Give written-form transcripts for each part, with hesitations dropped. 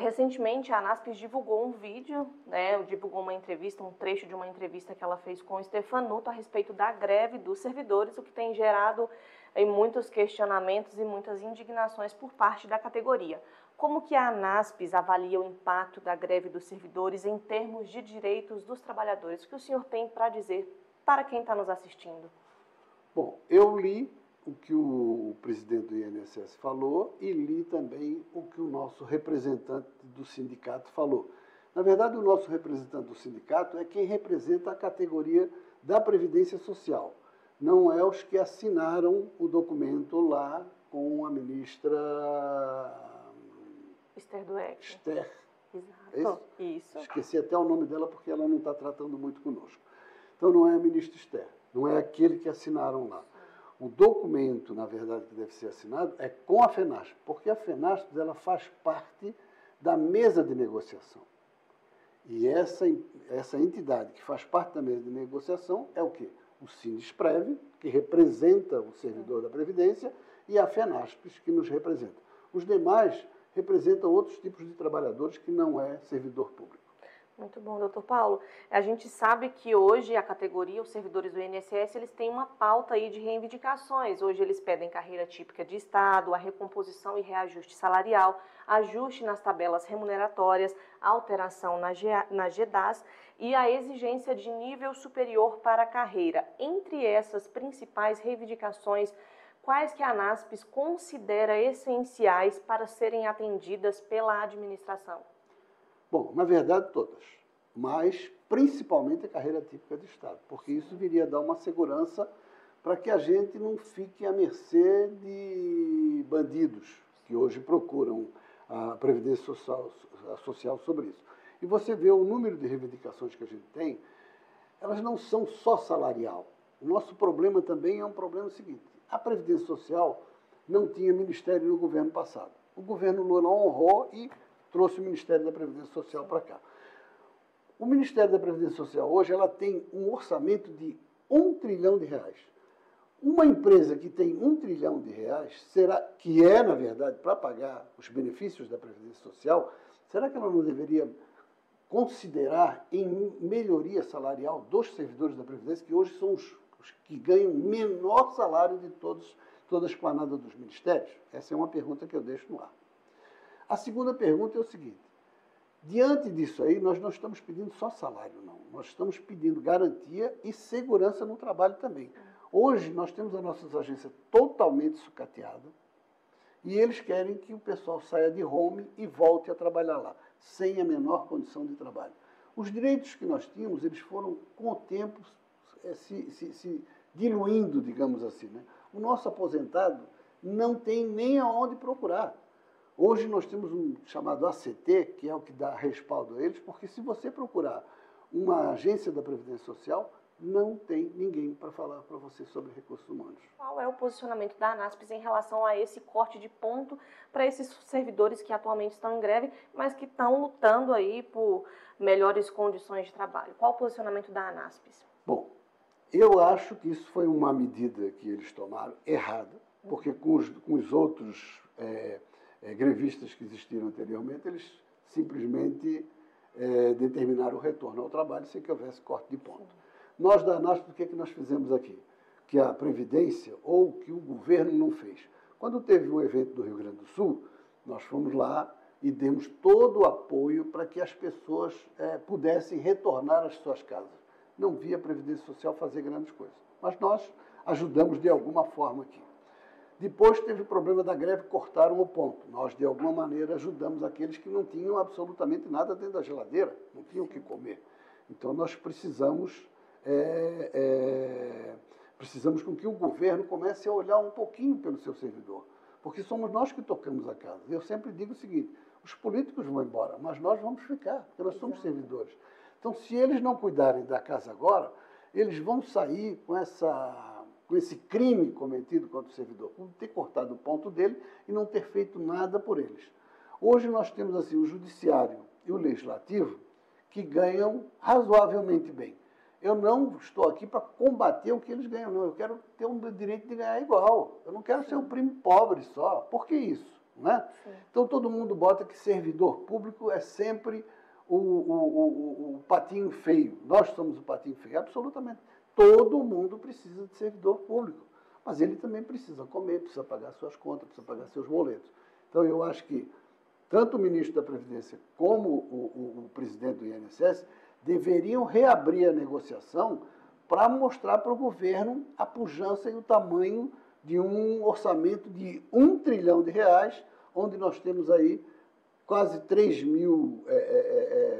recentemente a ANASPES divulgou um vídeo, né, divulgou uma entrevista, um trecho de uma entrevista que ela fez com o Stefanuto a respeito da greve dos servidores, o que tem gerado muitos questionamentos e muitas indignações por parte da categoria. Como que a ANASPES avalia o impacto da greve dos servidores em termos de direitos dos trabalhadores? O que o senhor tem para dizer para quem está nos assistindo? Bom, eu li o que o presidente do INSS falou e li também o que o nosso representante do sindicato falou. Na verdade, o nosso representante do sindicato é quem representa a categoria da Previdência Social. Não é os que assinaram o documento lá com a ministra Esther Dweck. Esther. Exato. Isso. Esqueci até o nome dela porque ela não está tratando muito conosco. Então, não é a ministra Esther, não é aquele que assinaram lá. O documento, na verdade, que deve ser assinado é com a FENASP, porque a FENASP ela faz parte da mesa de negociação. E essa entidade que faz parte da mesa de negociação é o quê? O Sindesprev, que representa o servidor da Previdência, e a FENASP, que nos representa. Os demais representam outros tipos de trabalhadores que não é servidor público. Muito bom, doutor Paulo. A gente sabe que hoje a categoria, os servidores do INSS, eles têm uma pauta aí de reivindicações. Hoje eles pedem carreira típica de Estado, a recomposição e reajuste salarial, ajuste nas tabelas remuneratórias, alteração na GEDAS e a exigência de nível superior para a carreira. Entre essas principais reivindicações, quais que a ANASPES considera essenciais para serem atendidas pela administração? Bom, na verdade, todas, mas principalmente a carreira típica de Estado, porque isso viria a dar uma segurança para que a gente não fique à mercê de bandidos que hoje procuram a Previdência Social sobre isso. E você vê o número de reivindicações que a gente tem, elas não são só salarial. O nosso problema também é um problema seguinte: a Previdência Social não tinha ministério no governo passado. O governo Lula honrou e trouxe o Ministério da Previdência Social para cá. O Ministério da Previdência Social hoje ela tem um orçamento de R$1 trilhão. Uma empresa que tem R$1 trilhão, que é, na verdade, para pagar os benefícios da Previdência Social, será que ela não deveria considerar em melhoria salarial dos servidores da Previdência, que hoje são os que ganham menor salário de toda a esplanada dos ministérios? Essa é uma pergunta que eu deixo no ar. A segunda pergunta é o seguinte: diante disso aí, nós não estamos pedindo só salário, não. Nós estamos pedindo garantia e segurança no trabalho também. Hoje, nós temos as nossas agências totalmente sucateadas e eles querem que o pessoal saia de home e volte a trabalhar lá, sem a menor condição de trabalho. Os direitos que nós tínhamos, eles foram, com o tempo, se diluindo, digamos assim, né? O nosso aposentado não tem nem aonde procurar. Hoje nós temos um chamado ACT, que é o que dá respaldo a eles, porque se você procurar uma agência da Previdência Social, não tem ninguém para falar para você sobre recursos humanos. Qual é o posicionamento da ANASPES em relação a esse corte de ponto para esses servidores que atualmente estão em greve, mas que estão lutando aí por melhores condições de trabalho? Qual o posicionamento da ANASPES? Bom, eu acho que isso foi uma medida que eles tomaram errada, porque com os outros grevistas que existiram anteriormente, eles simplesmente determinaram o retorno ao trabalho sem que houvesse corte de ponto. Nós, da ANASPES, o que nós fizemos aqui? Que a Previdência, ou que o governo não fez. Quando teve o evento do Rio Grande do Sul, nós fomos lá e demos todo o apoio para que as pessoas pudessem retornar às suas casas. Não vi a Previdência Social fazer grandes coisas, mas nós ajudamos de alguma forma aqui. Depois teve o problema da greve, cortaram o ponto. Nós, de alguma maneira, ajudamos aqueles que não tinham absolutamente nada dentro da geladeira, não tinham o que comer. Então, nós precisamos com que o governo comece a olhar um pouquinho pelo seu servidor, porque somos nós que tocamos a casa. Eu sempre digo o seguinte: os políticos vão embora, mas nós vamos ficar, porque nós somos servidores. Então, se eles não cuidarem da casa agora, eles vão sair com esse crime cometido contra o servidor, por ter cortado o ponto dele e não ter feito nada por eles. Hoje nós temos assim o judiciário e o legislativo que ganham razoavelmente bem. Eu não estou aqui para combater o que eles ganham, não. Eu quero ter o direito de ganhar igual. Eu não quero ser o primo pobre só. Por que isso? não é? Então, todo mundo bota que servidor público é sempre o patinho feio. Nós somos o patinho feio. Absolutamente. Todo mundo precisa de servidor público. Mas ele também precisa comer, precisa pagar suas contas, precisa pagar seus boletos. Então, eu acho que tanto o ministro da Previdência como o presidente do INSS deveriam reabrir a negociação para mostrar para o governo a pujança e o tamanho de um orçamento de R$1 trilhão, onde nós temos aí quase 3 mil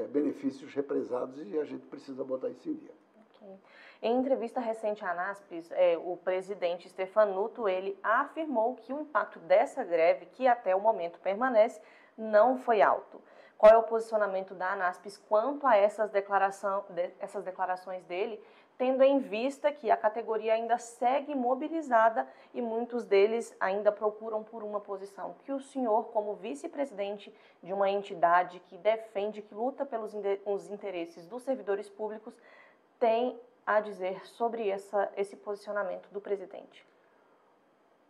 benefícios represados e a gente precisa botar isso em dia. Okay. Em entrevista recente à Naspers, o presidente Stefanuto, ele afirmou que o impacto dessa greve, que até o momento permanece, não foi alto. Qual é o posicionamento da Naspers quanto a essas declarações dele, tendo em vista que a categoria ainda segue mobilizada e muitos deles ainda procuram por uma posição que o senhor, como vice-presidente de uma entidade que defende, que luta pelos os interesses dos servidores públicos, tem a dizer sobre esse posicionamento do presidente?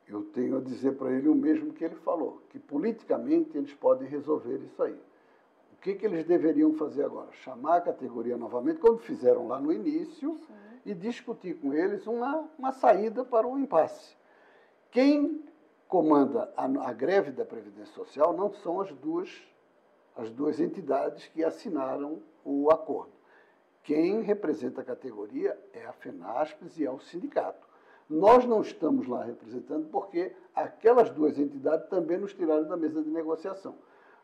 Eu tenho a dizer para ele o mesmo que ele falou, que politicamente eles podem resolver isso aí. O que eles deveriam fazer agora? Chamar a categoria novamente, como fizeram lá no início, e discutir com eles uma saída para o impasse. Quem comanda a greve da Previdência Social não são as duas entidades que assinaram o acordo. Quem representa a categoria é a FENASPES e é o sindicato. Nós não estamos lá representando porque aquelas duas entidades também nos tiraram da mesa de negociação.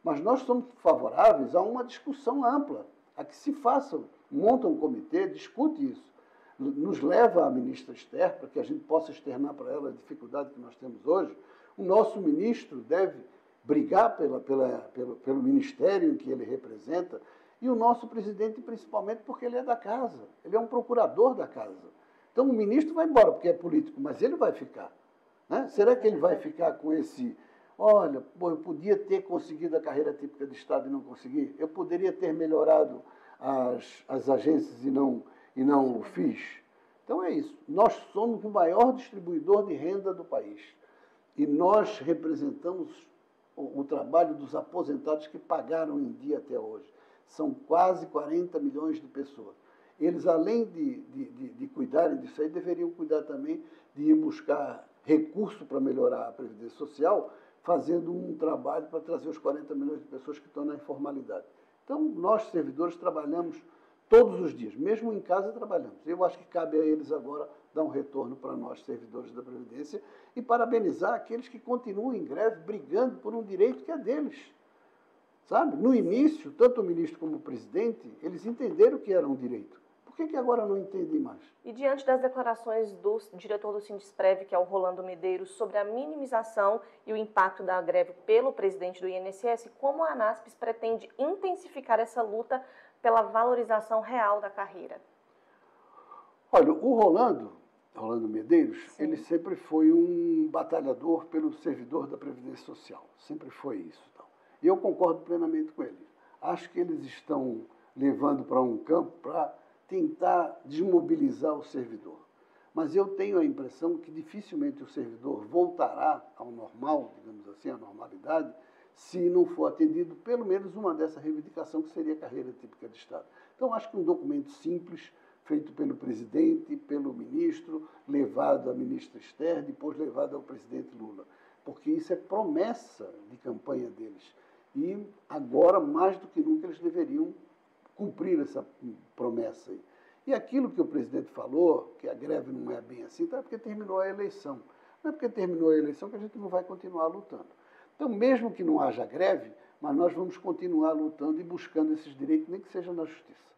Mas nós somos favoráveis a uma discussão ampla, a que se faça, monta um comitê, discute isso. Nos leva à ministra Esther, para que a gente possa externar para ela a dificuldade que nós temos hoje. O nosso ministro deve brigar pelo ministério em que ele representa, e o nosso presidente, principalmente, porque ele é da casa, ele é um procurador da casa. Então, o ministro vai embora porque é político, mas ele vai ficar. Né? Será que ele vai ficar com esse... Olha, eu podia ter conseguido a carreira típica de Estado e não consegui? Eu poderia ter melhorado as agências e não o fiz? Então, é isso. Nós somos o maior distribuidor de renda do país. E nós representamos o trabalho dos aposentados que pagaram em dia até hoje. São quase 40 milhões de pessoas. Eles, além de cuidarem disso aí, deveriam cuidar também de ir buscar recurso para melhorar a Previdência Social, fazendo um trabalho para trazer os 40 milhões de pessoas que estão na informalidade. Então, nós, servidores, trabalhamos todos os dias, mesmo em casa trabalhamos. Eu acho que cabe a eles agora dar um retorno para nós, servidores da Previdência, e parabenizar aqueles que continuam em greve, brigando por um direito que é deles. Sabe? No início, tanto o ministro como o presidente, eles entenderam que era um direito. Por que agora não entendem mais? E diante das declarações do diretor do Sindusprev, que é o Rolando Medeiros, sobre a minimização e o impacto da greve pelo presidente do INSS, como a Naspers pretende intensificar essa luta pela valorização real da carreira? Olha, o Rolando Medeiros, sim, ele sempre foi um batalhador pelo servidor da Previdência Social. Sempre foi isso. Então. E eu concordo plenamente com ele. Acho que eles estão levando para um campo para tentar desmobilizar o servidor. Mas eu tenho a impressão que dificilmente o servidor voltará ao normal, digamos assim, à normalidade, se não for atendido pelo menos uma dessa reivindicação, que seria a carreira típica de Estado. Então, acho que um documento simples, feito pelo presidente, pelo ministro, levado à ministra Esther, depois levado ao presidente Lula, porque isso é promessa de campanha deles. E agora, mais do que nunca, eles deveriam cumprir essa promessa aí. E aquilo que o presidente falou, que a greve não é bem assim, é porque terminou a eleição. Não é porque terminou a eleição que a gente não vai continuar lutando. Então, mesmo que não haja greve, mas nós vamos continuar lutando e buscando esses direitos, nem que seja na justiça.